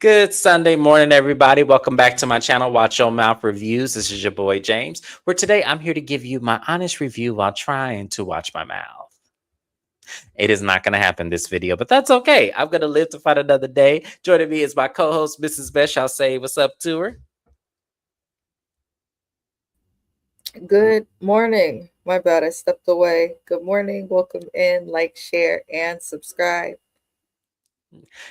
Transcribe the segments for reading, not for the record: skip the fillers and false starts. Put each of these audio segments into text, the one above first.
Good Sunday morning, everybody. Welcome back to my channel, Watch Your Mouth Reviews. This is your boy James, where today I'm here to give you my honest review while trying to watch my mouth. It is not going to happen this video, but that's okay. I'm going to live to fight another day. Joining me is my co-host, Mrs. Beth. I'll say what's up to her. Good morning. My bad, I stepped away. Good morning. Welcome in. Like, share, and subscribe.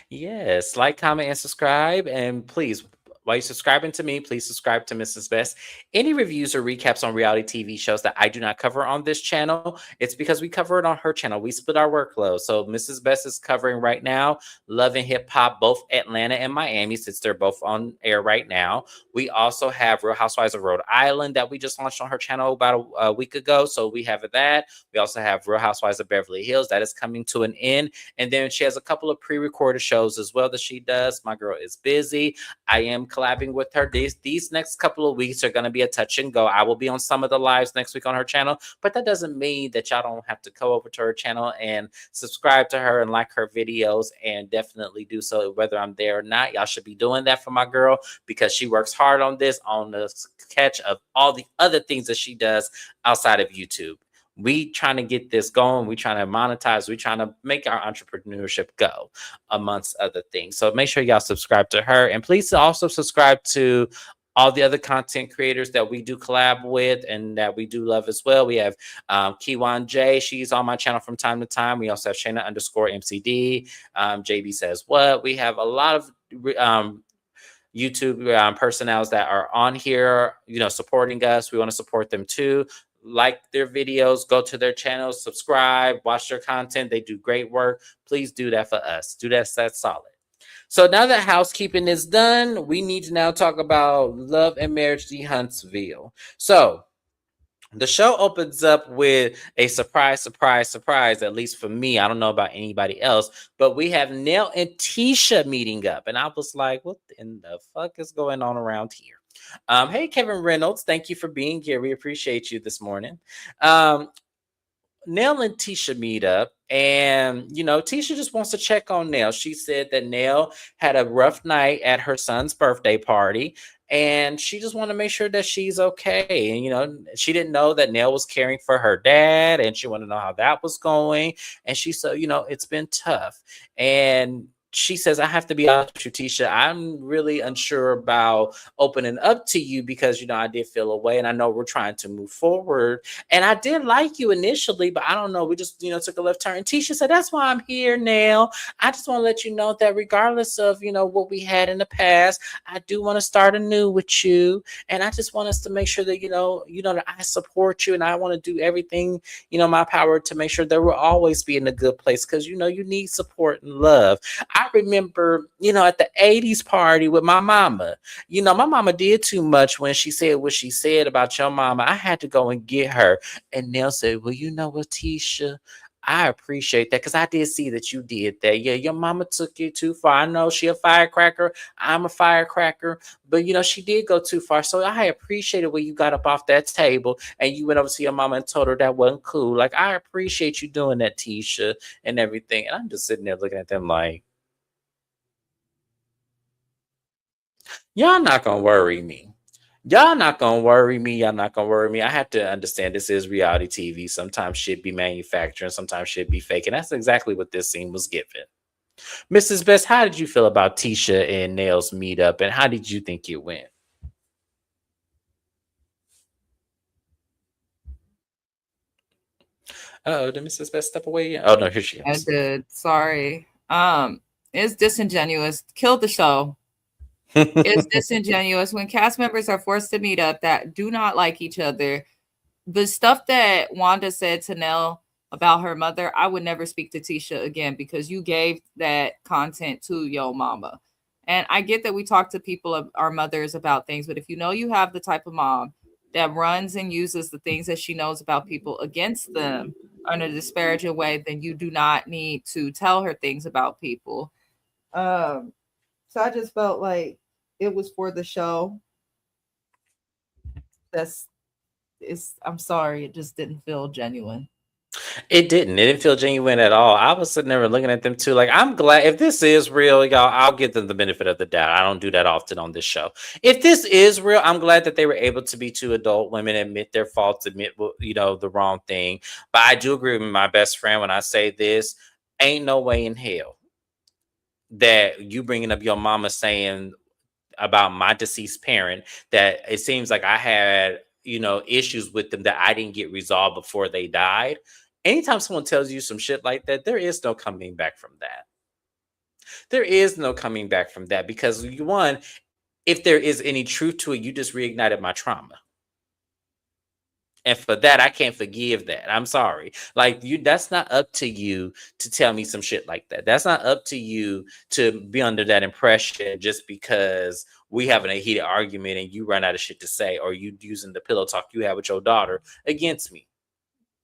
Yes, like, comment, and subscribe. And please, while you're subscribing to me, please subscribe to Mrs. Best. Any reviews or recaps on reality TV shows that I do not cover on this channel, it's because we cover it on her channel. We split our workload. So Mrs. Best is covering right now Love and Hip Hop, both Atlanta and Miami, since they're both on air right now. We also have Real Housewives of Rhode Island that we just launched on her channel about a week ago. So we have that. We also have Real Housewives of Beverly Hills that is coming to an end. And then she has a couple of pre-recorded shows as well that she does. My girl is busy. I am collabing with her. These next couple of weeks are going to be a touch and go. I will be on some of the lives next week on her channel, but that doesn't mean that y'all don't have to go over to her channel and subscribe to her and like her videos, and definitely do so whether I'm there or not. Y'all should be doing that for my girl because she works hard on this, on the catch of all the other things that she does outside of YouTube. We trying to get this going. We trying to monetize. We trying to make our entrepreneurship go, amongst other things. So make sure y'all subscribe to her, and please also subscribe to all the other content creators that we do collab with and that we do love as well. We have Keywan J. She's on my channel from time to time. We also have Shana _MCD. JB Says What. We have a lot of YouTube personnels that are on here, supporting us. We want to support them too. Like their videos, go to their channels, subscribe, watch their content. They do great work. Please do that for us. Do that. That's solid. So now that housekeeping is done, we need to now talk about Love and Marriage the Huntsville. So the show opens up with a surprise, at least for me. I don't know about anybody else, but we have Nell and Tisha meeting up. And I was like, what in the fuck is going on around here? Hey, Kevin Reynolds, thank you for being here. We appreciate you this morning. Um, Nell and Tisha meet up, and Tisha just wants to check on Nell. She said that Nell had a rough night at her son's birthday party, and she just wanted to make sure that she's okay. And she didn't know that Nell was caring for her dad, and she wanted to know how that was going. And she said, it's been tough. And she says, I have to be honest with you, Tisha. I'm really unsure about opening up to you because, I did feel away, and I know we're trying to move forward. And I did like you initially, but I don't know. We just, took a left turn. Tisha said, that's why I'm here now. I just want to let you know that regardless of, what we had in the past, I do want to start anew with you. And I just want us to make sure that, that I support you, and I want to do everything, my power to make sure that we'll always be in a good place because, you need support and love. I remember, at the 80s party with my mama, my mama did too much when she said what she said about your mama. I had to go and get her. And Nell said, well, you know what, Tisha? I appreciate that because I did see that you did that. Yeah, your mama took you too far. I know she a firecracker. I'm a firecracker. But, she did go too far. So I appreciated when you got up off that table and you went over to your mama and told her that wasn't cool. Like, I appreciate you doing that, Tisha, and everything. And I'm just sitting there looking at them like, y'all not going to worry me. Y'all not gonna worry me. Y'all not gonna worry me. I have to understand this is reality TV. Sometimes shit be manufacturing, sometimes shit be fake. And that's exactly what this scene was given. Mrs. Best, how did you feel about Tisha and Nail's meetup, and how did you think it went? Oh, did Mrs. Best step away? Oh no, here she I is. did. Sorry. It's disingenuous. Killed the show. It's disingenuous when cast members are forced to meet up that do not like each other. The stuff that Wanda said to Nell about her mother, I would never speak to Tisha again because you gave that content to your mama. And I get that we talk to people of our mothers about things, but if you have the type of mom that runs and uses the things that she knows about people against them in a disparaging way, then you do not need to tell her things about people. Um, so I just felt like it was for the show. That's I'm sorry, it just didn't feel genuine. It didn't feel genuine at all. I was sitting there looking at them too. Like, I'm glad if this is real, y'all, I'll give them the benefit of the doubt. I don't do that often on this show. If this is real, I'm glad that they were able to be two adult women, admit their faults, admit, the wrong thing. But I do agree with my best friend when I say this: ain't no way in hell that you bringing up your mama saying about my deceased parent that it seems like I had, issues with them that I didn't get resolved before they died. Anytime someone tells you some shit like that, there is no coming back from that. There is no coming back from that because, one, if there is any truth to it, you just reignited my trauma. And for that, I can't forgive that. I'm sorry. Like, that's not up to you to tell me some shit like that. That's not up to you to be under that impression just because we having a heated argument and you run out of shit to say, or you using the pillow talk you have with your daughter against me.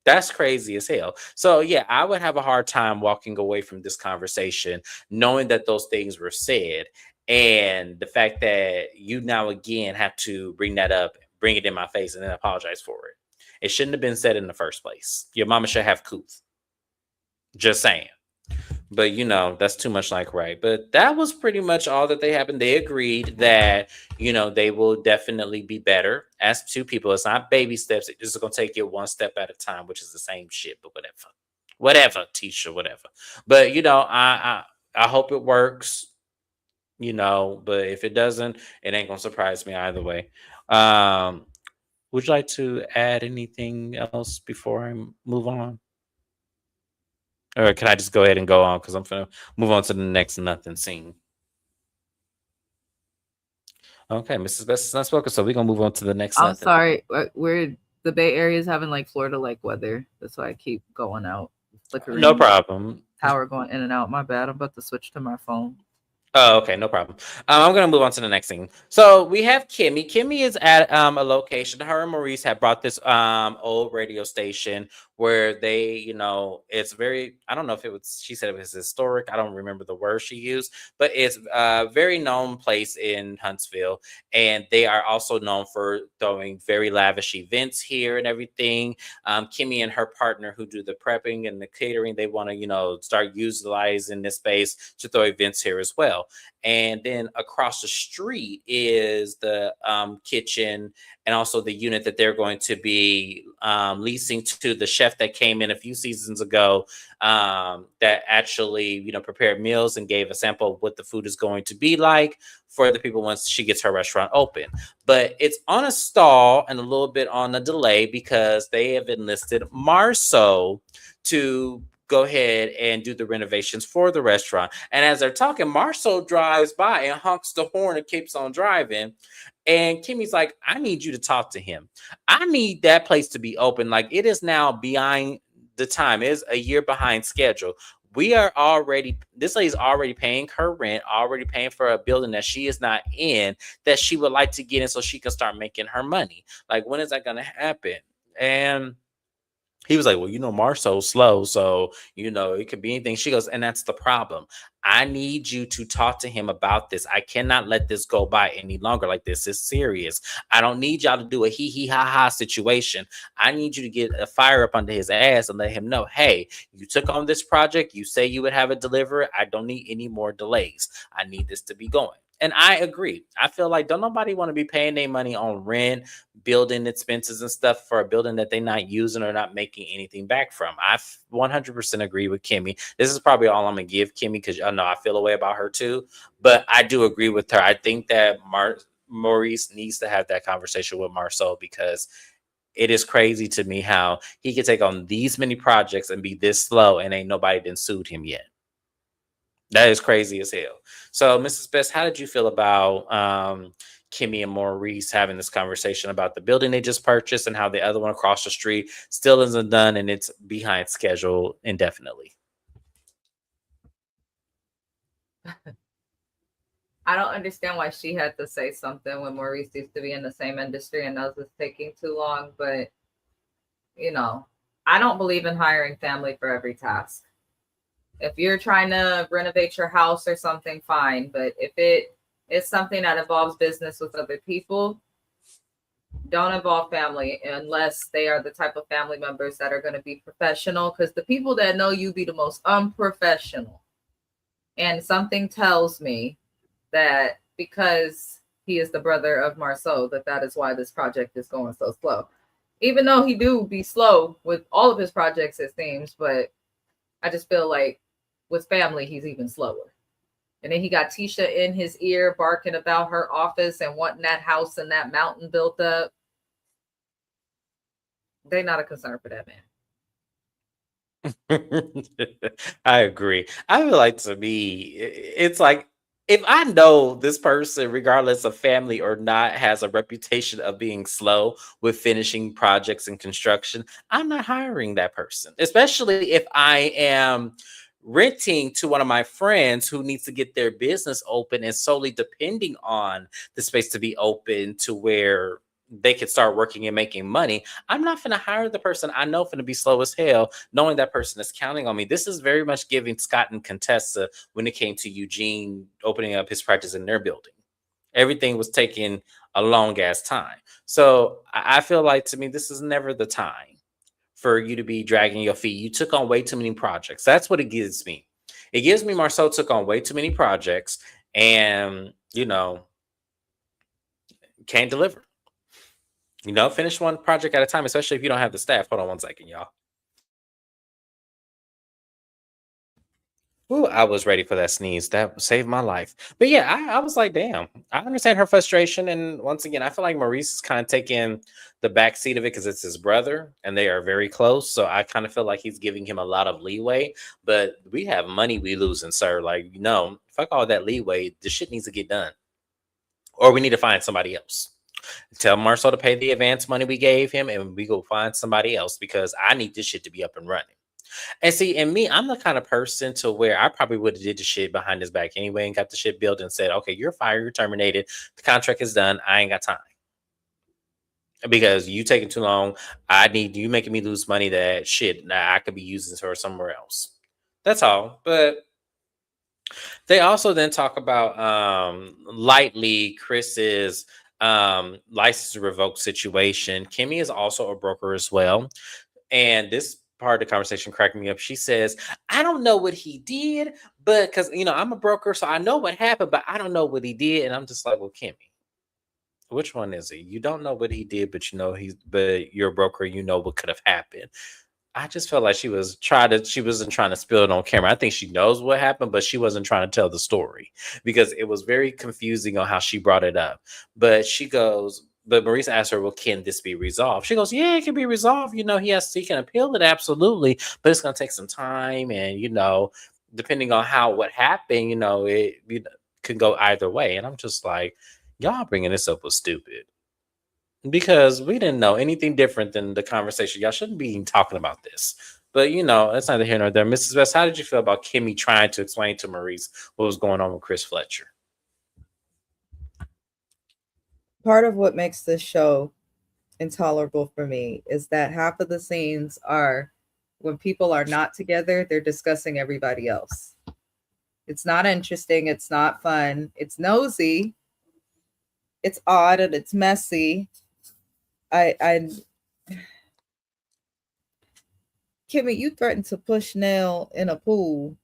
That's crazy as hell. So yeah, I would have a hard time walking away from this conversation knowing that those things were said, and the fact that you now again have to bring that up, bring it in my face, and then apologize for it. It shouldn't have been said in the first place. Your mama should have couth. Just saying. But that's too much like right. But that was pretty much all that they happened. They agreed that, they will definitely be better as two people. It's not baby steps. It's just gonna take you one step at a time, which is the same shit, but whatever. Whatever, Tisha, whatever. But I hope it works, but if it doesn't, it ain't gonna surprise me either way. Would you like to add anything else before I move on? Or can I just go ahead and go on? Because I'm going to move on to the next nothing scene. Okay, Mrs. Best is not spoken, so we're going to move on to the next I'm nothing. sorry. We're the Bay Area is having like Florida-like weather. That's why I keep going out. Flickering. No problem. Power going in and out. My bad. I'm about to switch to my phone. Oh, okay, no problem. I'm going to move on to the next thing. So we have Kimmy. Kimmy is at a location. Her and Maurice have brought this old radio station where they, it's very, I don't know if it was, she said it was historic. I don't remember the word she used, but it's a very known place in Huntsville. And they are also known for throwing very lavish events here and everything. Kimmy and her partner who do the prepping and the catering, they want to, start utilizing this space to throw events here as well. And then across the street is the kitchen and also the unit that they're going to be leasing to the chef that came in a few seasons ago that actually, prepared meals and gave a sample of what the food is going to be like for the people once she gets her restaurant open. But it's on a stall and a little bit on a delay because they have enlisted Marceau to go ahead and do the renovations for the restaurant. And as they're talking, Marceau drives by and honks the horn and keeps on driving. And Kimmy's like, I need you to talk to him. I need that place to be open. Like, it is now behind the time. It is a year behind schedule. This lady's already paying her rent, already paying for a building that she is not in, that she would like to get in so she can start making her money. Like, when is that going to happen? And he was like, well, Marceau's slow, so, it could be anything. She goes, and that's the problem. I need you to talk to him about this. I cannot let this go by any longer. Like, this is serious. I don't need y'all to do a hee ha ha situation. I need you to get a fire up under his ass and let him know, hey, you took on this project. You say you would have it delivered. I don't need any more delays. I need this to be going. And I agree. I feel like don't nobody want to be paying their money on rent, building expenses and stuff for a building that they're not using or not making anything back from. I 100% agree with Kimmy. This is probably all I'm going to give Kimmy because y'all know I feel a way about her too. But I do agree with her. I think that Maurice needs to have that conversation with Marceau because it is crazy to me how he could take on these many projects and be this slow and ain't nobody been sued him yet. That is crazy as hell. So, Mrs. Best, how did you feel about Kimmy and Maurice having this conversation about the building they just purchased and how the other one across the street still isn't done and it's behind schedule indefinitely? I don't understand why she had to say something when Maurice used to be in the same industry and knows it's taking too long. But, I don't believe in hiring family for every task. If you're trying to renovate your house or something, fine. But if it is something that involves business with other people, Don't involve family unless they are the type of family members that are going to be professional, because the people that know you be the most unprofessional. And something tells me that because he is the brother of Marceau, that is why this project is going so slow. Even though he do be slow with all of his projects, it seems, but I just feel like with family, he's even slower. And then he got Tisha in his ear barking about her office and wanting that house and that mountain built up. They're not a concern for that man. I agree. I feel like, to me, it's like, if I know this person, regardless of family or not, has a reputation of being slow with finishing projects and construction, I'm not hiring that person, especially if I am renting to one of my friends who needs to get their business open and solely depending on the space to be open to where they could start working and making money. I'm not going to hire the person I know going to be slow as hell, knowing that person is counting on me. This is very much giving Scott and Contessa when it came to Eugene opening up his practice in their building. Everything was taking a long ass time. So I feel like, to me, this is never the time for you to be dragging your feet. You took on way too many projects. That's what it gives me. It gives me Marceau took on way too many projects and, can't deliver. Finish one project at a time, especially if you don't have the staff. Hold on one second, y'all. Ooh, I was ready for that sneeze. That saved my life. But yeah, I was like, damn, I understand her frustration. And once again, I feel like Maurice is kind of taking the back seat of it because it's his brother and they are very close. So I kind of feel like he's giving him a lot of leeway. But we have money we losing, sir. Like, fuck all that leeway. The shit needs to get done. Or we need to find somebody else. Tell Marceau to pay the advance money we gave him and we go find somebody else because I need this shit to be up and running. And see, and me, I'm the kind of person to where I probably would have did the shit behind his back anyway and got the shit built and said, okay, you're fired, you're terminated, the contract is done, I ain't got time. Because you taking too long, I need you making me lose money that shit I could be using for somewhere else. That's all. But they also then talk about lightly Chris's license revoked situation. Kimmy is also a broker as well. And this part of the conversation cracked me up. She says, I don't know what he did, but because, I'm a broker, so I know what happened, but I don't know what he did. And I'm just like, well, Kimmy, which one is it? You don't know what he did, but but you're a broker, you know what could have happened. I just felt like she wasn't trying to spill it on camera. I think she knows what happened, but she wasn't trying to tell the story because it was very confusing on how she brought it up. But Maurice asked her, well, can this be resolved? She goes, yeah, it can be resolved. He can appeal it. Absolutely. But it's going to take some time. And, depending on what happened, it can go either way. And I'm just like, y'all bringing this up was stupid. Because we didn't know anything different than the conversation. Y'all shouldn't be talking about this. But, that's neither here nor there. Mrs. West, how did you feel about Kimmy trying to explain to Maurice what was going on with Chris Fletcher? Part of what makes this show intolerable for me is that half of the scenes are when people are not together, they're discussing everybody else. It's not interesting. It's not fun. It's nosy. It's odd and it's messy. Kimmy, you threatened to push Nell in a pool,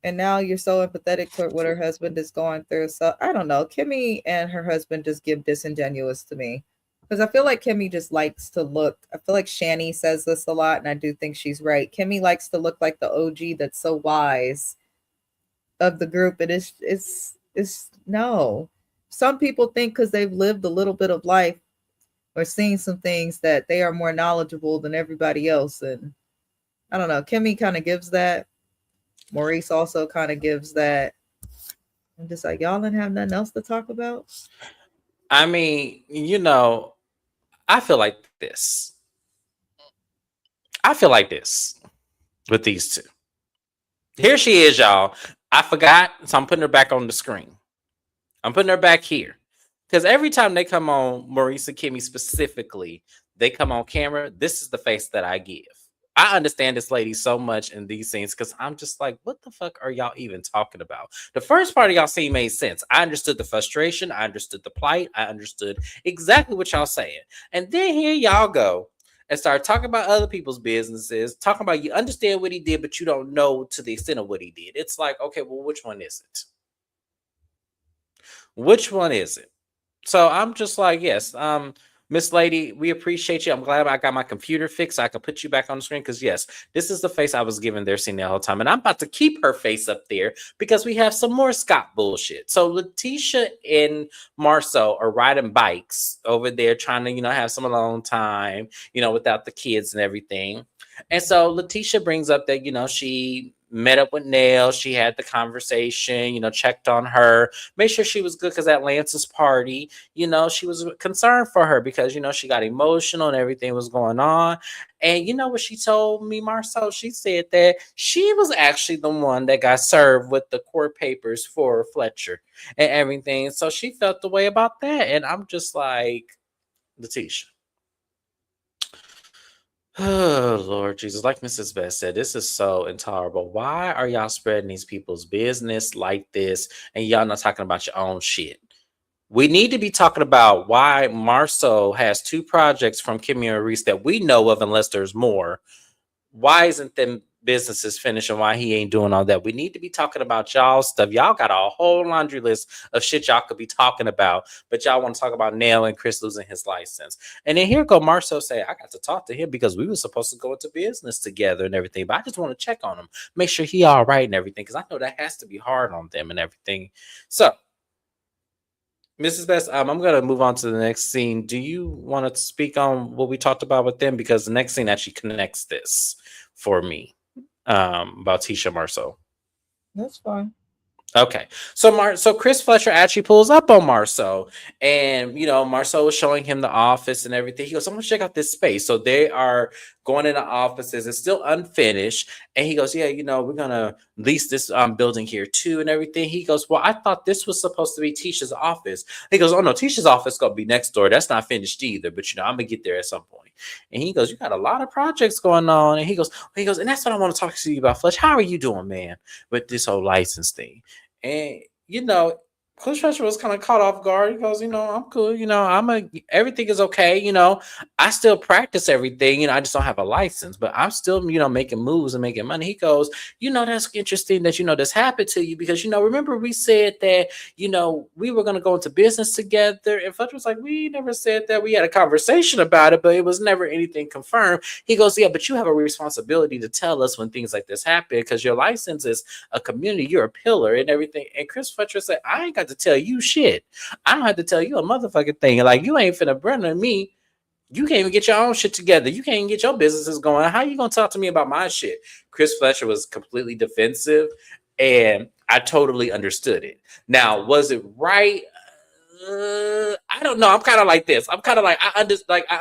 and now you're so empathetic toward what her husband is going through. So I don't know. Kimmy and her husband just give disingenuous to me because I feel like Kimmy just likes to look. I feel like Shani says this a lot, and I do think she's right. Kimmy likes to look like the OG that's so wise of the group. It's no. Some people think because they've lived a little bit of life or seen some things that they are more knowledgeable than everybody else. And I don't know, Kimmy kind of gives that. Maurice also kind of gives that. I'm just like, y'all didn't have nothing else to talk about? I mean, I feel like this. With these two. Here she is, y'all. I forgot, so I'm putting her back on the screen. I'm putting her back here. Because every time they come on, Maurice and Kimmy specifically, they come on camera, this is the face that I give. I understand this lady so much in these scenes because I'm just like, what the fuck are y'all even talking about? The first part of y'all scene made sense. I understood the frustration. I understood the plight. I understood exactly what y'all saying. And then here y'all go and start talking about other people's businesses, talking about you understand what he did, but you don't know to the extent of what he did. It's like, okay, well, which one is it? Which one is it? So I'm just like, yes, Miss Lady, we appreciate you. I'm glad I got my computer fixed. So I can put you back on the screen because yes, this is the face I was given there seeing the whole time, and I'm about to keep her face up there because we have some more Scott bullshit. So Letitia and Marceau are riding bikes over there, trying to have some alone time, without the kids and everything. And so Letitia brings up that she met up with Nell. She had the conversation, checked on her, made sure she was good because at Lance's party, she was concerned for her because, she got emotional and everything was going on. And you know what she told me, Marceau? She said that she was actually the one that got served with the court papers for Fletcher and everything. So she felt the way about that. And I'm just like, Letitia. Oh, Lord Jesus. Like Mrs. Best said, this is so intolerable. Why are y'all spreading these people's business like this and y'all not talking about your own shit? We need to be talking about why Marceau has 2 projects from Kimmy and Reese that we know of, unless there's more. Why isn't them businesses finished and why he ain't doing all that? We need to be talking about y'all stuff. Y'all got a whole laundry list of shit y'all could be talking about, but y'all want to talk about Nell and Chris losing his license. And then here go Marceau say, I got to talk to him because we were supposed to go into business together and everything, but I just want to check on him, make sure he all right and everything, because I know that has to be hard on them and everything. So Mrs. Best, I'm going to move on to the next scene. Do you want to speak on what we talked about with them? Because the next scene actually connects this for me, about Tisha Marceau. That's fine. Okay, so Chris Fletcher actually pulls up on Marceau, and Marceau is showing him the office and everything. He goes, "I'm gonna check out this space." So they are going into offices. It's still unfinished, and he goes, "Yeah, we're gonna lease this building here too and everything." He goes, "Well, I thought this was supposed to be Tisha's office." He goes, "Oh no, Tisha's office gonna be next door. That's not finished either, but I'm gonna get there at some point." And he goes, "You got a lot of projects going on," and he goes, "And that's what I want to talk to you about, Fletch. How are you doing, man, with this whole license thing?" And Chris Fletcher was kind of caught off guard. He goes, I'm cool. Everything is okay. I still practice everything. I just don't have a license, but I'm still, making moves and making money. He goes, that's interesting that, this happened to you because, remember we said that, we were going to go into business together. And Fletcher was like, we never said that. We had a conversation about it, but it was never anything confirmed. He goes, yeah, but you have a responsibility to tell us when things like this happen because your license is a community. You're a pillar and everything. And Chris Fletcher said, I ain't got to tell you shit. I don't have to tell you a motherfucking thing. Like, you ain't finna burn me. You can't even get your own shit together. You can't even get your businesses going. How you gonna talk to me about my shit? Chris Fletcher was completely defensive, and I totally understood it. Now, was it right? I don't know. I'm kind of like this. I'm kind of like I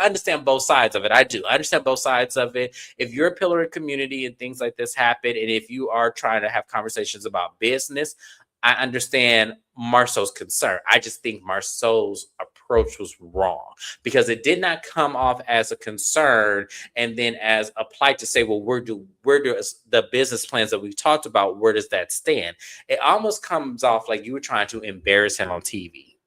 understand both sides of it. I do. I understand both sides of it. If you're a pillar of community and things like this happen, and if you are trying to have conversations about business, I understand Marceau's concern. I just think Marceau's approach was wrong because it did not come off as a concern and then as a plight to say, well, where do the business plans that we've talked about, where does that stand? It almost comes off like you were trying to embarrass him on TV.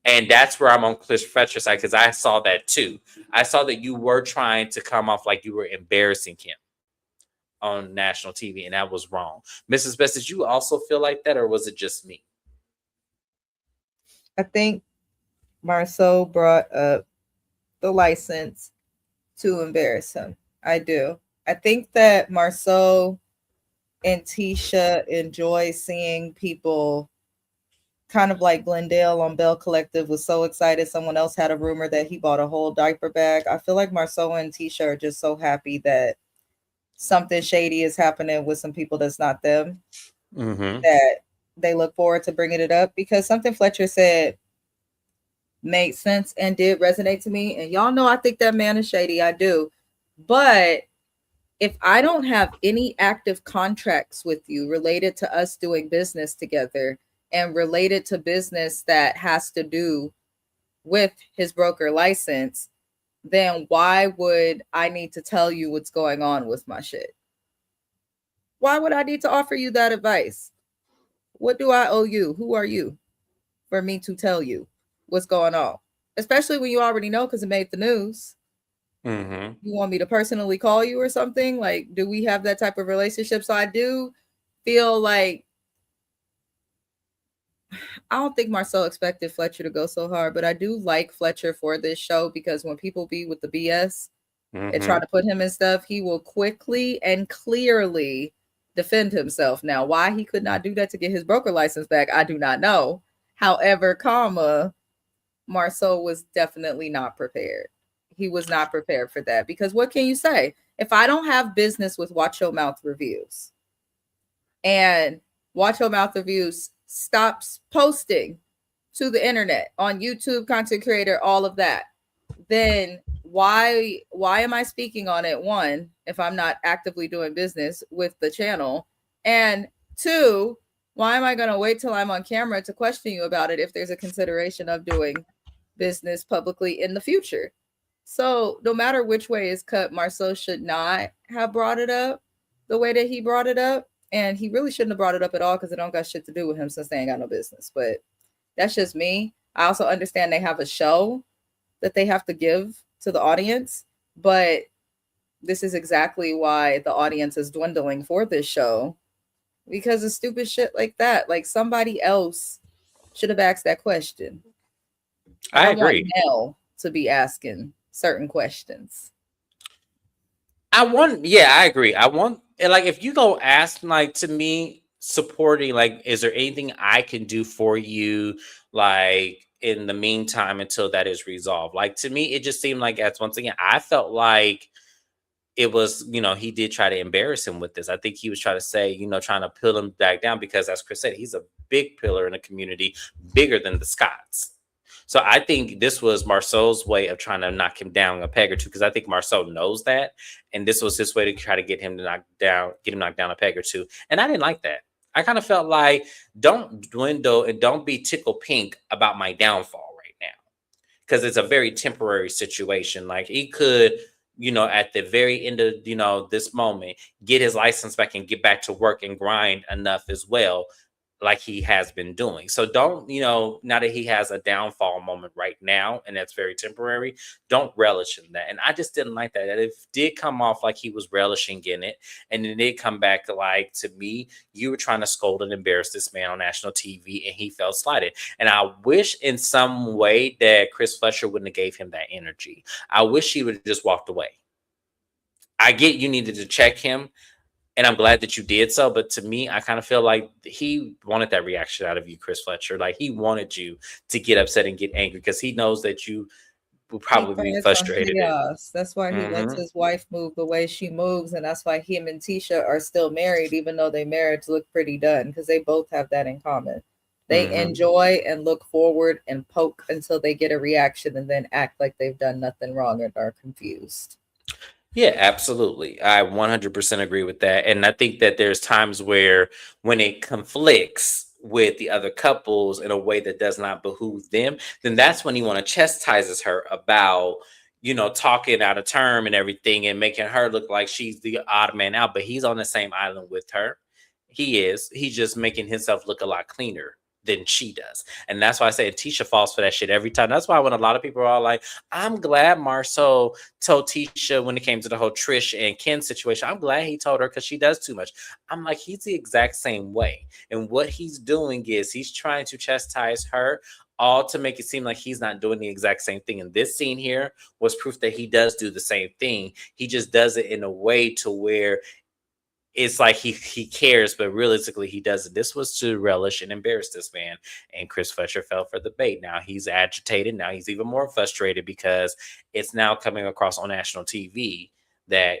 And that's where I'm on Chris Fletcher's side because I saw that too. I saw that you were trying to come off like you were embarrassing him on national TV, and that was wrong. Mrs. Best, did you also feel like that, or was it just me? I think Marceau brought up the license to embarrass him. I do. I think that Marceau and Tisha enjoy seeing people kind of like Glendale on Bell Collective was so excited someone else had a rumor that he bought a whole diaper bag. I feel like Marceau and Tisha are just so happy that something shady is happening with some people that's not them, that they look forward to bringing it up because something Fletcher said made sense and did resonate to me. And y'all know I think that man is shady. I do. But if I don't have any active contracts with you related to us doing business together and related to business that has to do with his broker license, then why would I need to tell you what's going on with my shit? Why would I need to offer you that advice? What do I owe you? Who are you for me to tell you what's going on? Especially when you already know because it made the news. Mm-hmm. You want me to personally call you or something? Like, do we have that type of relationship? So I do feel like I don't think Marcel expected Fletcher to go so hard, but I do like Fletcher for this show because when people be with the BS and try to put him in stuff, he will quickly and clearly defend himself. Now, why he could not do that to get his broker license back, I do not know. However, Marcel was definitely not prepared. He was not prepared for that because what can you say? If I don't have business with Watch Your Mouth Reviews and Watch Your Mouth Reviews stops posting to the internet on YouTube, content creator, all of that, then why am I speaking on it? One, if I'm not actively doing business with the channel, and two, why am I going to wait till I'm on camera to question you about it if there's a consideration of doing business publicly in the future? So no matter which way is cut, Marceau should not have brought it up the way that he brought it up. And he really shouldn't have brought it up at all because it don't got shit to do with him since they ain't got no business. But that's just me. I also understand they have a show that they have to give to the audience. But this is exactly why the audience is dwindling for this show. Because of stupid shit like that. Like somebody else should have asked that question. I agree. Want Nell to be asking certain questions. I agree. Like, if you go ask, like, to me, supporting, like, is there anything I can do for you, like, in the meantime until that is resolved? Like, to me, it just seemed like, as once again, I felt like it was, he did try to embarrass him with this. I think he was trying to say, trying to pull him back down because, as Chris said, he's a big pillar in the community, bigger than the Scotts. So I think this was Marceau's way of trying to knock him down a peg or two, because I think Marceau knows that, and this was his way to try to get him knocked down a peg or two. And I didn't like that. I kind of felt like, don't dwindle and don't be tickle pink about my downfall right now, because it's a very temporary situation. Like, he could, at the very end of, this moment, get his license back and get back to work and grind enough as well, like he has been doing. So don't, now that he has a downfall moment right now, and that's very temporary, don't relish in that. And I just didn't like that. It did come off like he was relishing in it. And then it did come back like, to me, you were trying to scold and embarrass this man on national TV, and he felt slighted. And I wish in some way that Chris Fletcher wouldn't have gave him that energy. I wish he would have just walked away. I get you needed to check him, and I'm glad that you did so. But to me, I kind of feel like he wanted that reaction out of you, Chris Fletcher. Like, he wanted you to get upset and get angry because he knows that you will probably be frustrated. That's why he lets his wife move the way she moves. And that's why him and Tisha are still married, even though their marriage look pretty done, because they both have that in common. They enjoy and look forward and poke until they get a reaction and then act like they've done nothing wrong and are confused. Yeah, absolutely. I 100% agree with that. And I think that there's times where when it conflicts with the other couples in a way that does not behoove them, then that's when you want to chastise her about, talking out of term and everything and making her look like she's the odd man out. But he's on the same island with her. He's just making himself look a lot cleaner than she does. And that's why I say Tisha falls for that shit every time. That's why when a lot of people are all like, I'm glad Marceau told Tisha when it came to the whole Trish and Ken situation, I'm glad he told her because she does too much. I'm like, he's the exact same way. And what he's doing is he's trying to chastise her, all to make it seem like he's not doing the exact same thing. And this scene here was proof that he does do the same thing. He just does it in a way to where it's like he cares, but realistically he doesn't. This was to relish and embarrass this man, and Chris Fletcher fell for the bait. Now he's agitated. Now he's even more frustrated because it's now coming across on national TV that,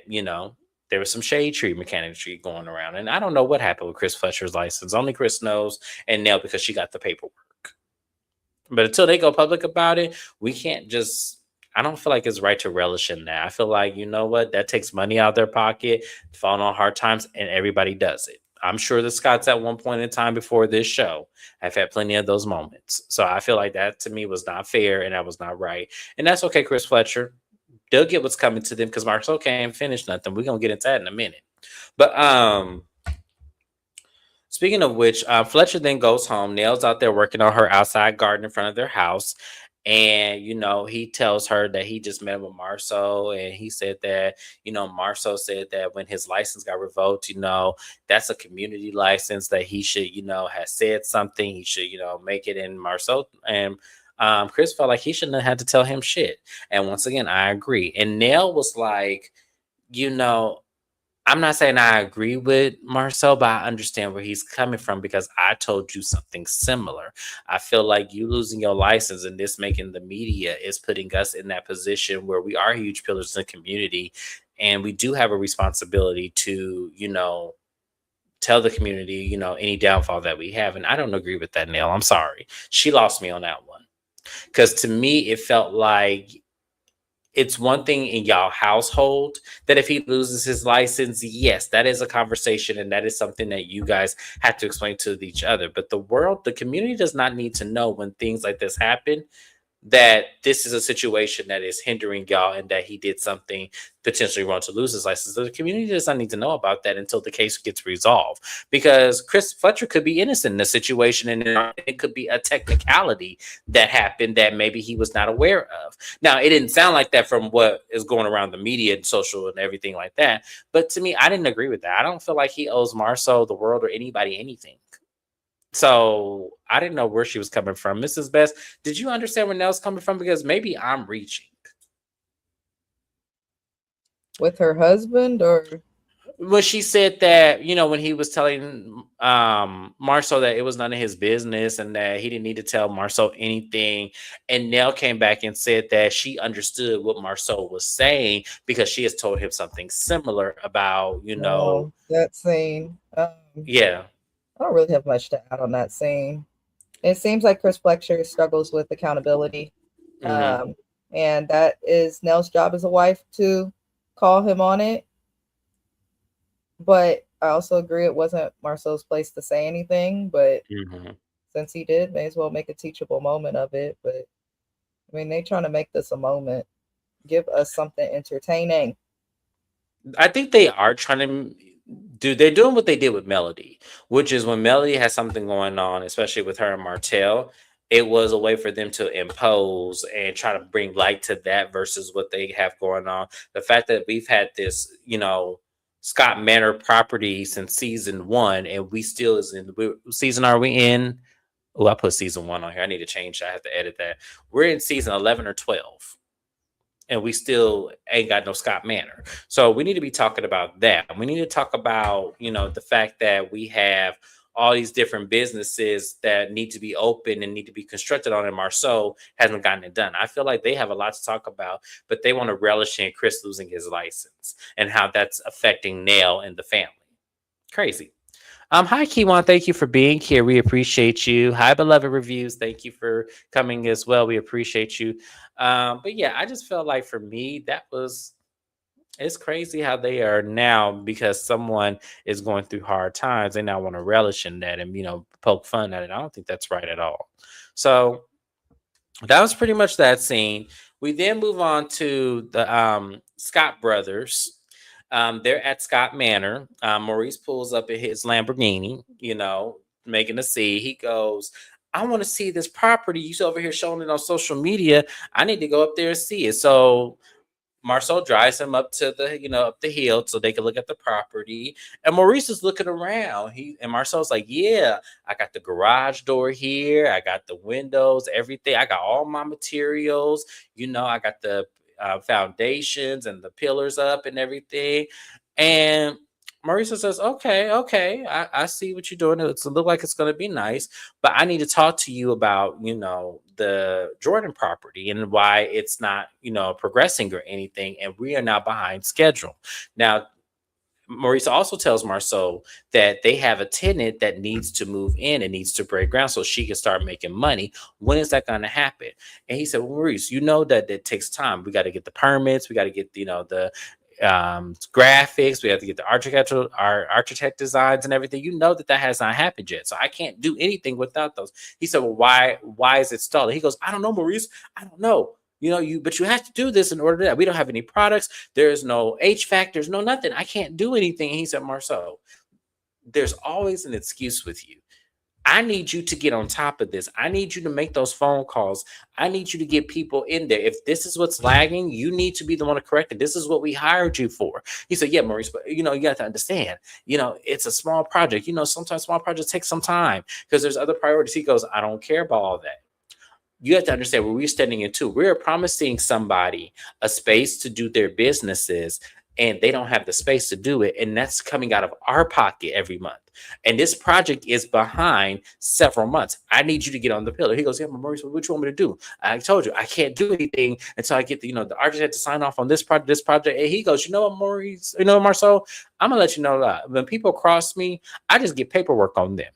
there was some shade tree mechanics going around. And I don't know what happened with Chris Fletcher's license. Only Chris knows, and Nell, because she got the paperwork. But until they go public about it, we can't just... I don't feel like it's right to relish in that. I feel like, you know what? That takes money out of their pocket, falling on hard times, and everybody does it. I'm sure the Scotts at one point in time before this show have had plenty of those moments. So I feel like that to me was not fair and that was not right. And that's okay, Chris Fletcher. they'll get what's coming to them because Marcel can't finish nothing. We're gonna get into that in a minute. But speaking of which, Fletcher then goes home. Nell's out there working on her outside garden in front of their house. And, he tells her that he just met with Marceau. And he said that, Marceau said that when his license got revoked, that's a community license that he should, has said something. He should, make it in Marceau. And Chris felt like he shouldn't have had to tell him shit. And once again, I agree. And Nell was like, I'm not saying I agree with Marcel, but I understand where he's coming from because I told you something similar. I feel like you losing your license and this making the media is putting us in that position where we are huge pillars in the community. And we do have a responsibility to, tell the community, any downfall that we have. And I don't agree with that, Nell. I'm sorry. She lost me on that one. Because to me, it felt like it's one thing in y'all household that if he loses his license, yes, that is a conversation and that is something that you guys have to explain to each other. But the community does not need to know when things like this happen that this is a situation that is hindering y'all and that he did something potentially wrong to lose his license. The community does not need to know about that until the case gets resolved, because Chris Fletcher could be innocent in the situation and it could be a technicality that happened that maybe he was not aware of. Now, it didn't sound like that from what is going around the media and social and everything like that. But to me, I didn't agree with that. I don't feel like he owes Marceau, the world, or anybody anything. So I didn't know where she was coming from. Mrs. Best, did you understand where Nell's coming from? Because maybe I'm reaching. With her husband, or? Well, she said that, when he was telling Marceau that it was none of his business and that he didn't need to tell Marceau anything. And Nell came back and said that she understood what Marceau was saying because she has told him something similar about, that scene. Yeah. I don't really have much to add on that scene. It seems like Chris Fletcher struggles with accountability. Mm-hmm. And that is Nell's job as a wife to call him on it. But I also agree it wasn't Marceau's place to say anything. But since he did, may as well make a teachable moment of it. But I mean, they're trying to make this a moment. Give us something entertaining. I think they are trying to they're doing what they did with Melody, which is when Melody has something going on, especially with her and Martell, it was a way for them to impose and try to bring light to that versus what they have going on. The fact that we've had this, Scott Manor property since season 1, and we still is in the season. Are we in? Oh, I put season 1 on here. I need to change that. I have to edit that. We're in season 11 or 12. And we still ain't got no Scott Manor. So we need to be talking about that. We need to talk about, the fact that we have all these different businesses that need to be open and need to be constructed on, and Marceau hasn't gotten it done. I feel like they have a lot to talk about, but they want to relish in Chris losing his license and how that's affecting Nell and the family. Crazy. Hi, Keywan. Thank you for being here. We appreciate you. Hi, beloved reviews. Thank you for coming as well. We appreciate you. But yeah, I just felt like for me, it's crazy how they are now because someone is going through hard times. They now want to relish in that and, poke fun at it. I don't think that's right at all. So that was pretty much that scene. We then move on to the Scott brothers. They're at Scott Manor. Maurice pulls up in his Lamborghini, making a scene. He goes, I want to see this property. You over here showing it on social media. I need to go up there and see it. So Marceau drives him up to the, up the hill so they can look at the property. And Maurice is looking around. And Marceau's like, yeah, I got the garage door here. I got the windows, everything. I got all my materials. I got the foundations and the pillars up and everything. And Marisa says, okay, I see what you're doing. It looks like it's going to be nice, but I need to talk to you about, the Jordan property and why it's not, progressing or anything. And we are now behind schedule. Now, Maurice also tells Marceau that they have a tenant that needs to move in and needs to break ground so she can start making money. When is that going to happen? And he said, well, Maurice, that it takes time. We got to get the permits. We got to get, the graphics. We have to get the architect designs and everything. That has not happened yet. So I can't do anything without those. He said, well, why is it stalled? He goes, I don't know, Maurice. I don't know. But you have to do this in order to that. We don't have any products. There's no HVAC. There's no nothing. I can't do anything. And he said, Marceau, there's always an excuse with you. I need you to get on top of this. I need you to make those phone calls. I need you to get people in there. If this is what's lagging, you need to be the one to correct it. This is what we hired you for. He said, yeah, Maurice, but you got to understand, it's a small project. Sometimes small projects take some time because there's other priorities. He goes, I don't care about all that. You have to understand where we're standing into. We're promising somebody a space to do their businesses, and they don't have the space to do it. And that's coming out of our pocket every month. And this project is behind several months. I need you to get on the pillar. He goes, yeah, Maurice, what you want me to do? I told you, I can't do anything until I get the artist had to sign off on this project. And he goes, you know what, Maurice, Marceau, I'm going to let you know that when people cross me, I just get paperwork on them.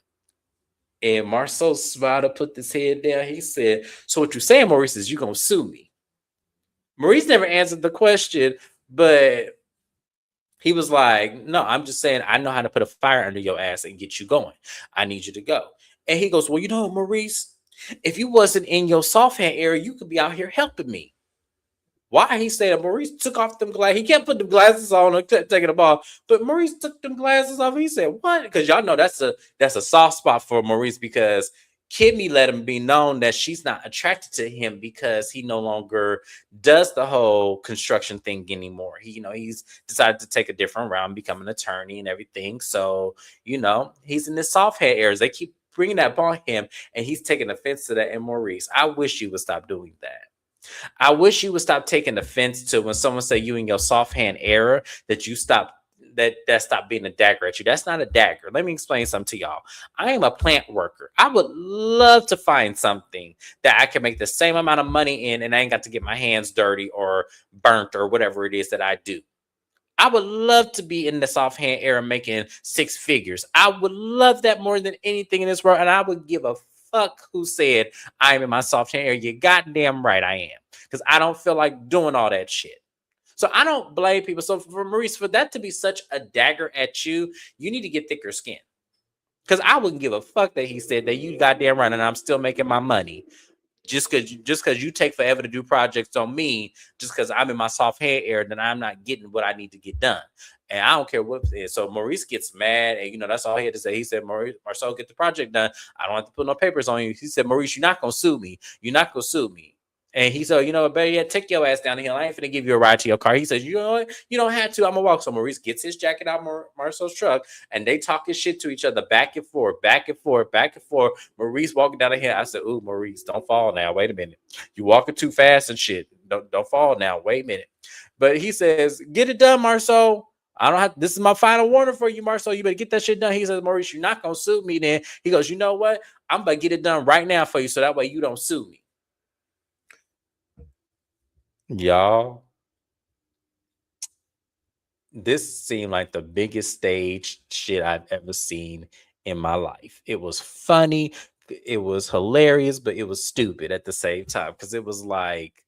And Marceau smiled and put his head down. He said, so what you're saying, Maurice, is you're going to sue me? Maurice never answered the question, but he was like, no, I'm just saying I know how to put a fire under your ass and get you going. I need you to go. And he goes, well, Maurice, if you wasn't in your soft hand area, you could be out here helping me. Why? He said Maurice took off them glasses. He kept putting them glasses on and kept taking them off. But Maurice took them glasses off. He said, what? Because y'all know that's a soft spot for Maurice, because Kimmy let him be known that she's not attracted to him because he no longer does the whole construction thing anymore. He's decided to take a different route, become an attorney and everything. So, he's in this soft head areas. They keep bringing that upon him, and he's taking offense to that. And Maurice, I wish you would stop doing that. I wish you would stop taking offense to when someone say you in your soft hand era, that you stop that stop being a dagger at you. That's not a dagger. Let me explain something to y'all. I am a plant worker. I would love to find something that I can make the same amount of money in, and I ain't got to get my hands dirty or burnt or whatever it is that I do. I would love to be in the soft hand era making six figures. I would love that more than anything in this world, and I would give a fuck who said I'm in my soft hand area. You're goddamn right I am, because I don't feel like doing all that shit. So I don't blame people. So for Maurice, for that to be such a dagger at you, you need to get thicker skin. Because I wouldn't give a fuck that he said that. You goddamn right, and I'm still making my money. Just because you take forever to do projects on me, just because I'm in my soft hand area, then I'm not getting what I need to get done. And I don't care what it is. So Maurice gets mad, and that's all he had to say. He said, Marceau, get the project done. I don't have to put no papers on you. He said, Maurice, you're not gonna sue me. You're not gonna sue me. And he said, better yet, take your ass down the hill. I ain't finna give you a ride to your car. He says, you know what? You don't have to. I'm gonna walk. So Maurice gets his jacket out of Marceau's truck, and they talking shit to each other back and forth, back and forth, back and forth. Maurice walking down the hill. I said, ooh, Maurice, don't fall now. Wait a minute. You walking too fast and shit. Don't fall now. Wait a minute. But he says, get it done, Marceau. I don't have. This is my final warning for you, Marceau. You better get that shit done. He says, Maurice, you're not gonna sue me then. He goes, you know what? I'm gonna get it done right now for you, so that way you don't sue me. Y'all, this seemed like the biggest stage shit I've ever seen in my life. It was funny, it was hilarious, but it was stupid at the same time, because it was like,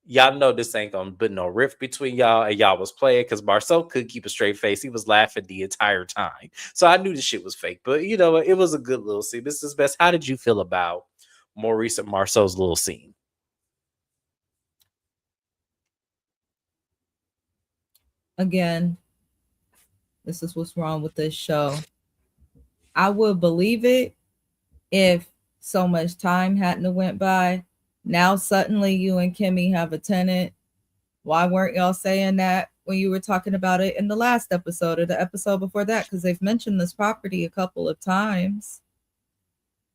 y'all know this ain't gonna put no rift between y'all, and y'all was playing, because Marceau couldn't keep a straight face. He was laughing the entire time. So I knew this shit was fake, but it was a good little scene. This is best. How did you feel about Maurice and Marceau's little scene? Again, this is what's wrong with this show. I would believe it if so much time hadn't went by. Now suddenly you and Kimmy have a tenant. Why weren't y'all saying that when you were talking about it in the last episode or the episode before that? Because they've mentioned this property a couple of times.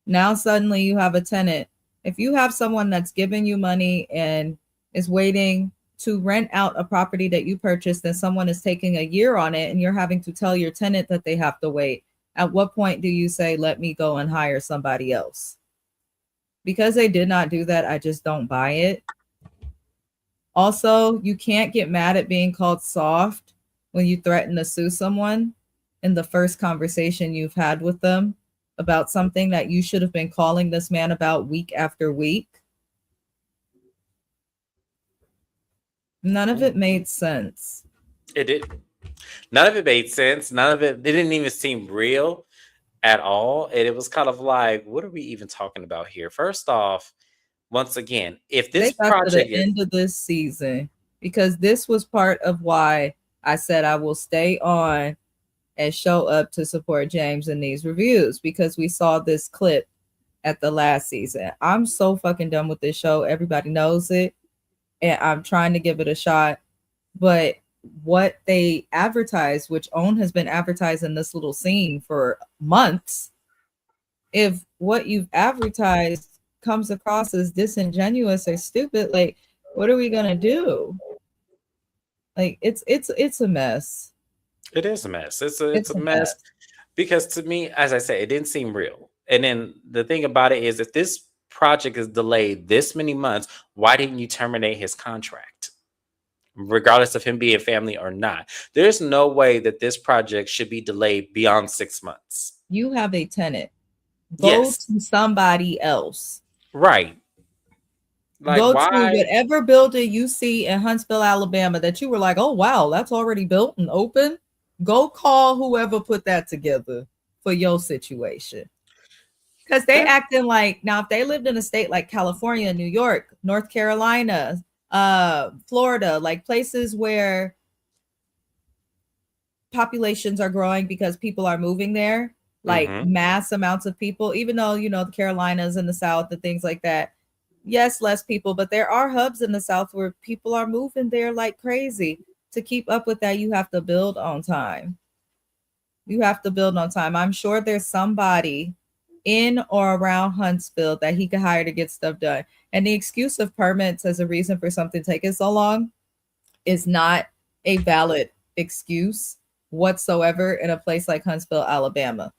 Now suddenly you have a tenant. If you have someone that's giving you money and is waiting to rent out a property that you purchased, and someone is taking a year on it, and you're having to tell your tenant that they have to wait, at what point do you say, let me go and hire somebody else? Because they did not do that, I just don't buy it. Also, you can't get mad at being called soft when you threaten to sue someone in the first conversation you've had with them about something that you should have been calling this man about week after week. None of it made sense. It did. None of it made sense. None of it didn't even seem real at all. And it was kind of like, what are we even talking about here? First off, once again, if They this got to project the is, end of this season because this was part of why I said I will stay on and show up to support James in these reviews, because we saw this clip at the last season. I'm so fucking done with this show. Everybody knows it, and I'm trying to give it a shot. But what they advertise, which OWN has been advertising this little scene for months, if what you've advertised comes across as disingenuous or stupid, like, what are we gonna do? Like, it's a mess. it is a mess. It's It's a a mess mess. because to me, as I said, it didn't seem real. And then the thing about it is, if this project is delayed this many months, why didn't you terminate his contract? Regardless of him being family or not, there's no way that this project should be delayed beyond 6 months. You have a tenant. Go Yes, to somebody else. right. Like, Go to why? whatever building you see in Huntsville, Alabama that you were like, oh, wow, that's already built and open. Go call whoever put that together for your situation. Because they acting like, now, if they lived in a state like California, New York, North Carolina, Florida, like places where populations are growing because people are moving there, like mass amounts of people, even though, you know, the Carolinas and the South and things like that, yes, less people, but there are hubs in the South where people are moving there like crazy. To keep up with that, you have to build on time. You have to build on time. I'm sure there's somebody in or around Huntsville that he could hire to get stuff done. And the excuse of permits as a reason for something taking so long is not a valid excuse whatsoever in a place like Huntsville, Alabama.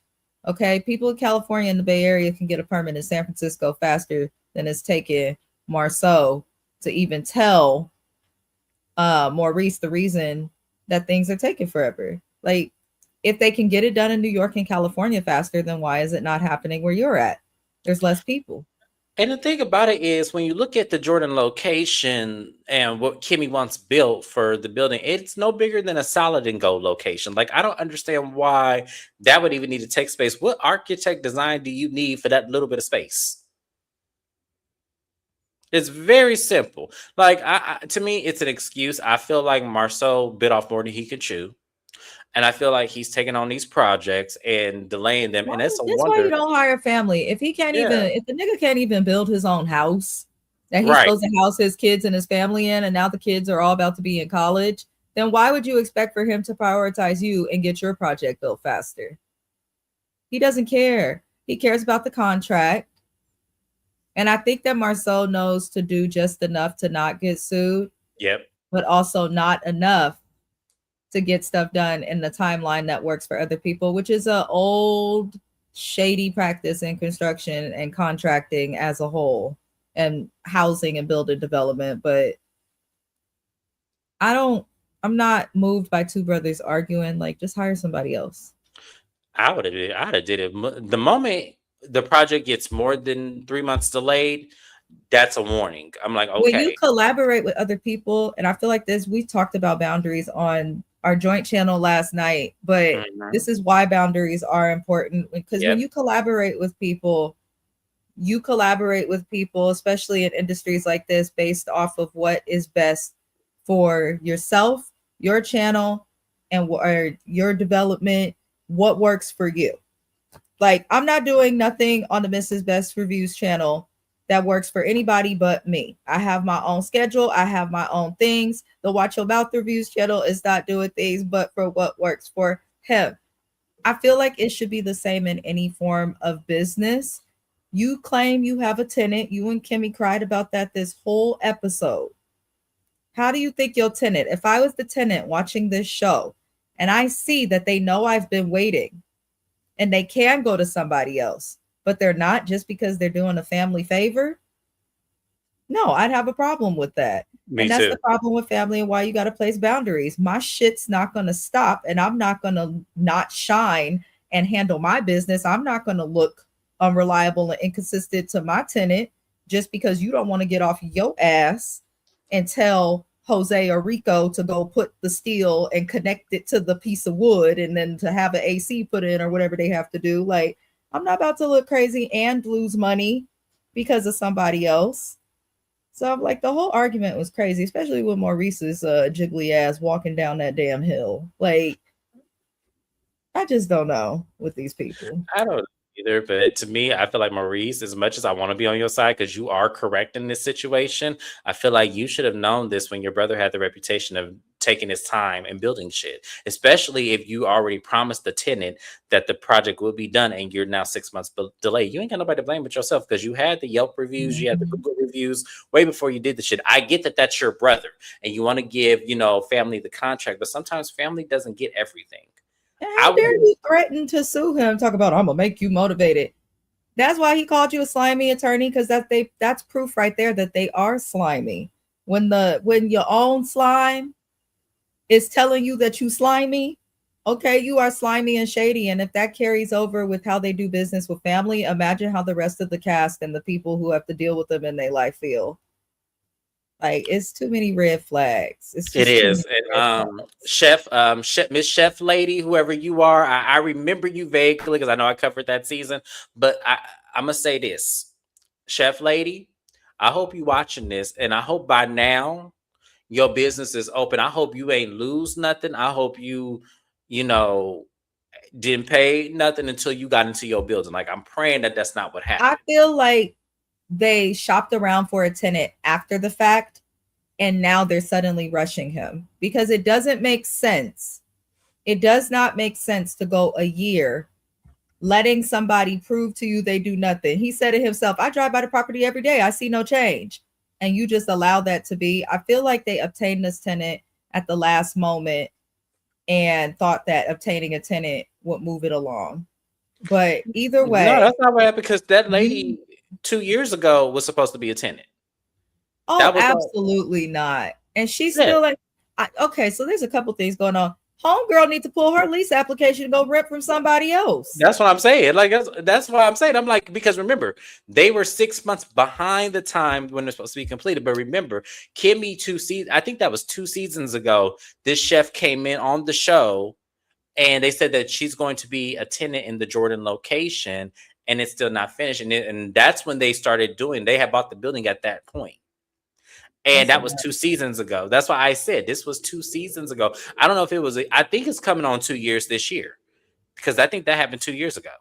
Okay, people in California and the Bay Area can get a permit in San Francisco faster than it's taken Marceau to even tell Maurice the reason that things are taking forever. Like, if they can get it done in New York and California faster, then why is it not happening where you're at? There's less people. And the thing about it is, when you look at the Jordan location and what Kimmy wants built for the building, it's no bigger than a solid and gold location. Like, I don't understand why that would even need to take space. What architect design do you need for that little bit of space? It's very simple. Like, to me, it's an excuse. I feel like Marceau bit off more than he could chew. And I feel like he's taking on these projects and delaying them. And it's a That's why you wonder. don't hire family. If he can't even, if the nigga can't even build his own house that he's supposed to house his kids and his family in, and now the kids are all about to be in college, then why would you expect for him to prioritize you and get your project built faster? He doesn't care. He cares about the contract. And I think that Marceau knows to do just enough to not get sued. Yep. But also not enough to get stuff done in the timeline that works for other people, which is an old shady practice in construction and contracting as a whole, and housing and building development. But I'm not moved by two brothers arguing. Like, just hire somebody else. I'd have did it. The moment the project gets more than 3 months delayed, that's a warning. I'm like, okay. When you collaborate with other people, and I feel like this, we talked about boundaries on our joint channel last night, but this is why boundaries are important, because when you collaborate with people, especially in industries like this, based off of what is best for yourself, your channel, and your development, what works for you. Like, I'm not doing nothing on the Mrs. Best Reviews channel that works for anybody but me. I have my own schedule. I have my own things. The Watch Your Mouth Reviews channel is not doing things but for what works for him. I feel like it should be the same in any form of business. You claim you have a tenant. You and Kimmy cried about that this whole episode. How do you think your tenant, if I was the tenant watching this show and I see that they know I've been waiting and they can go to somebody else, but they're not just because they're doing a family favor? No, I'd have a problem with that. Me and that's too. the problem with family and why you got to place boundaries. My shit's not going to stop, and I'm not going to not shine and handle my business. I'm not going to look unreliable and inconsistent to my tenant just because you don't want to get off your ass and tell Jose or Rico to go put the steel and connect it to the piece of wood and then to have an AC put in or whatever they have to do. Like, I'm not about to look crazy and lose money because of somebody else. So I'm like, the whole argument was crazy, especially with Maurice's jiggly ass walking down that damn hill. Like, I just don't know with these people. I don't either, but to me, I feel like Maurice, as much as I want to be on your side because you are correct in this situation, I feel like you should have known this when your brother had the reputation of taking his time and building shit, especially if you already promised the tenant that the project will be done and you're now 6 months delayed. You ain't got nobody to blame but yourself because you had the Yelp reviews, you had the Google reviews way before you did the shit. I get that that's your brother and you want to give, family the contract, but sometimes family doesn't get everything. How dare you threaten to sue him? Talk about, I'm gonna make you motivated. That's why he called you a slimy attorney, because that's proof right there that they are slimy. When your own slime is telling you that you slimy, okay, you are slimy and shady. And if that carries over with how they do business with family, imagine how the rest of the cast and the people who have to deal with them in their life feel. Like, it's too many red flags. It's just It is. And Miss Chef Lady, whoever you are, I remember you vaguely because I know I covered that season. But I'm gonna say this, Chef Lady, I hope you watching this, and I hope by now your business is open. I hope you ain't lose nothing. I hope you didn't pay nothing until you got into your building. Like, I'm praying that that's not what happened. I feel like they shopped around for a tenant after the fact, and now they're suddenly rushing him because it doesn't make sense. It does not make sense to go a year letting somebody prove to you they do nothing. He said it himself, I drive by the property every day. I see no change. And you just allow that to be. I feel like they obtained this tenant at the last moment and thought that obtaining a tenant would move it along. But either way. No, that's not what happened because that lady 2 years ago was supposed to be a tenant. Oh, absolutely not. And she's still like, okay, so there's a couple things going on. Homegirl needs to pull her lease application and go rent from somebody else. That's what I'm saying. Like, that's what I'm saying. I'm like, because remember, they were 6 months behind the time when they're supposed to be completed. But remember, Kimmy, I think that was 2 seasons ago, this chef came in on the show and they said that she's going to be a tenant in the Jordan location and it's still not finished. And that's when they started they had bought the building at that point. And that was 2 seasons ago. That's why I said this was 2 seasons ago. I don't know if it was, I think it's coming on 2 years this year because I think that happened 2 years ago.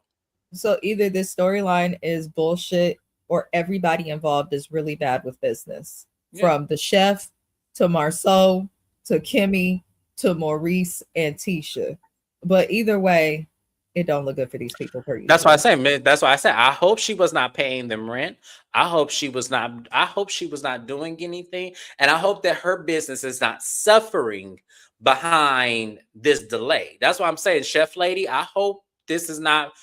So either this storyline is bullshit or everybody involved is really bad with business. Yeah. From the chef to Marceau to Kimmy to Maurice and Tisha. But either way, it don't look good for these people. That's why I say. That's why I said. I hope she was not paying them rent. I hope she was not doing anything, and I hope that her business is not suffering behind this delay. That's why I'm saying, Chef Lady. I hope this is not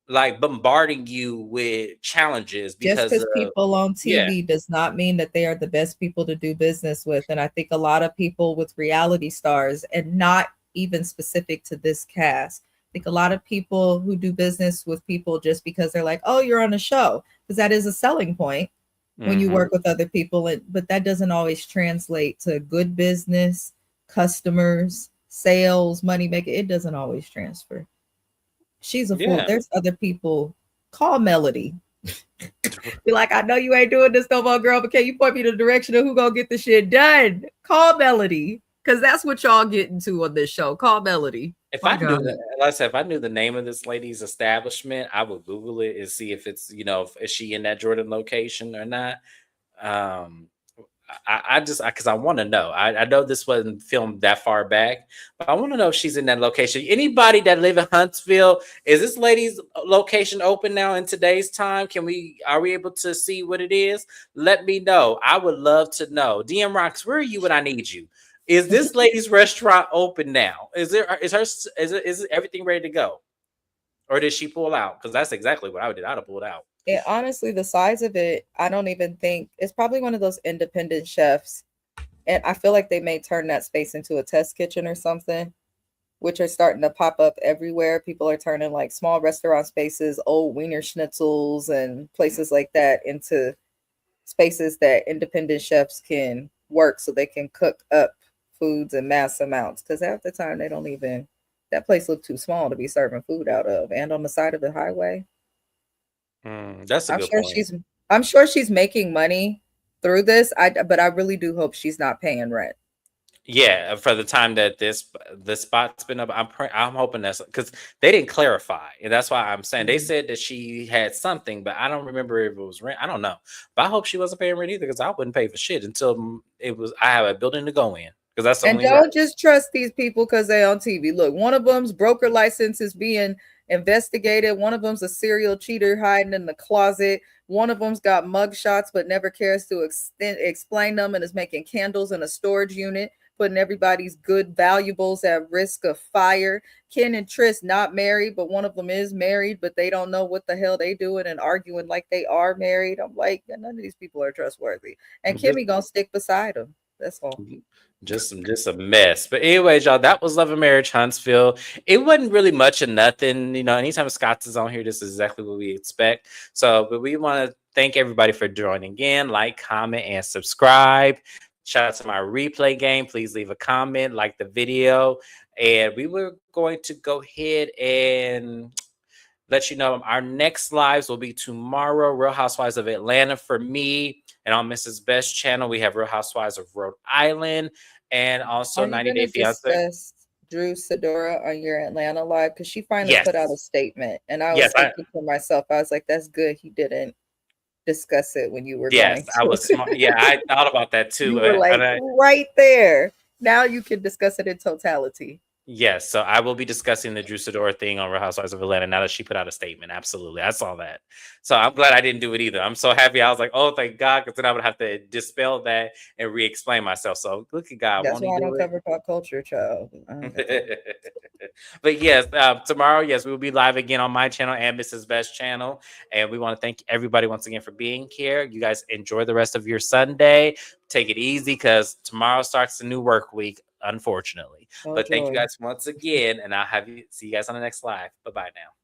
like bombarding you with challenges because just people on TV does not mean that they are the best people to do business with. And I think a lot of people with reality stars, and not even specific to this cast. I think a lot of people who do business with people just because they're like, oh, you're on a show, because that is a selling point when you work with other people. But that doesn't always translate to good business, customers, sales, money making. It doesn't always transfer. She's a fool. There's other people. Call Melody. Be like, I know you ain't doing this no more, girl, but can you point me to the direction of who gonna get the shit done? Call Melody. Because that's what y'all get into on this show. Call Melody. If I knew the name of this lady's establishment, I would Google it and see if it's, is she in that Jordan location or not. Because I want to know. I know this wasn't filmed that far back, but I want to know if she's in that location. Anybody that live in Huntsville, is this lady's location open now in today's time? Are we able to see what it is? Let me know. I would love to know. DM Rocks, where are you when I need you? Is this lady's restaurant open now? Is everything ready to go? Or did she pull out? Because that's exactly what I did. I'd have pulled out. And honestly, the size of it, I don't even think it's probably one of those independent chefs. And I feel like they may turn that space into a test kitchen or something, which are starting to pop up everywhere. People are turning like small restaurant spaces, old Wiener Schnitzels and places like that into spaces that independent chefs can work so they can cook up foods in mass amounts. Because half the time that place looked too small to be serving food out of, and on the side of the highway. That's a good point. I'm sure she's making money, through this. But I really do hope she's not paying rent. Yeah, for the time that this spot's been up, I'm hoping that's because they didn't clarify, and that's why I'm saying they said that she had something, but I don't remember if it was rent. I don't know, but I hope she wasn't paying rent either because I wouldn't pay for shit until it was I have a building to go in because that's the And only way. don't just trust these people because they're on TV. Look, one of them's broker license is being investigated. One of them's a serial cheater hiding in the closet. One of them's got mug shots but never cares to explain them and is making candles in a storage unit, putting everybody's good valuables at risk of fire. Ken and Tris not married, but one of them is married, but they don't know what the hell they doing and arguing like they are married. I'm like, none of these people are trustworthy. And Kimmy gonna stick beside them. That's all. Just a mess. But anyways, y'all, that was Love and Marriage Huntsville. It wasn't really much of nothing. You know, anytime Scott's is on here, this is exactly what we expect. So, but we want to thank everybody for joining in. Like, comment, and subscribe. Shout out to my replay game. Please leave a comment, like the video. And we were going to go ahead and let you know our next lives will be tomorrow. Real Housewives of Atlanta for me. And on Mrs. Best channel, we have Real Housewives of Rhode Island and also 90 Day Fiance. Drew Sidora on your Atlanta live because she finally put out a statement, and I was thinking for myself, I was like, "That's good." He didn't discuss it when you were going. I was smart. Yeah, I thought about that too. You were like right there. Now you can discuss it in totality. Yes, so I will be discussing the Drew Sidora thing on Real Housewives of Atlanta now that she put out a statement. Absolutely. I saw that. So I'm glad I didn't do it either. I'm so happy. I was like, oh, thank God, because then I would have to dispel that and re-explain myself. So look at God. That's why I don't cover pop culture, child. But yes, tomorrow, yes, we will be live again on my channel and Mrs. Best channel. And we want to thank everybody once again for being here. You guys enjoy the rest of your Sunday. Take it easy because tomorrow starts the new work week, unfortunately. But thank you guys once again, and I'll see you guys on the next live. Bye-bye now.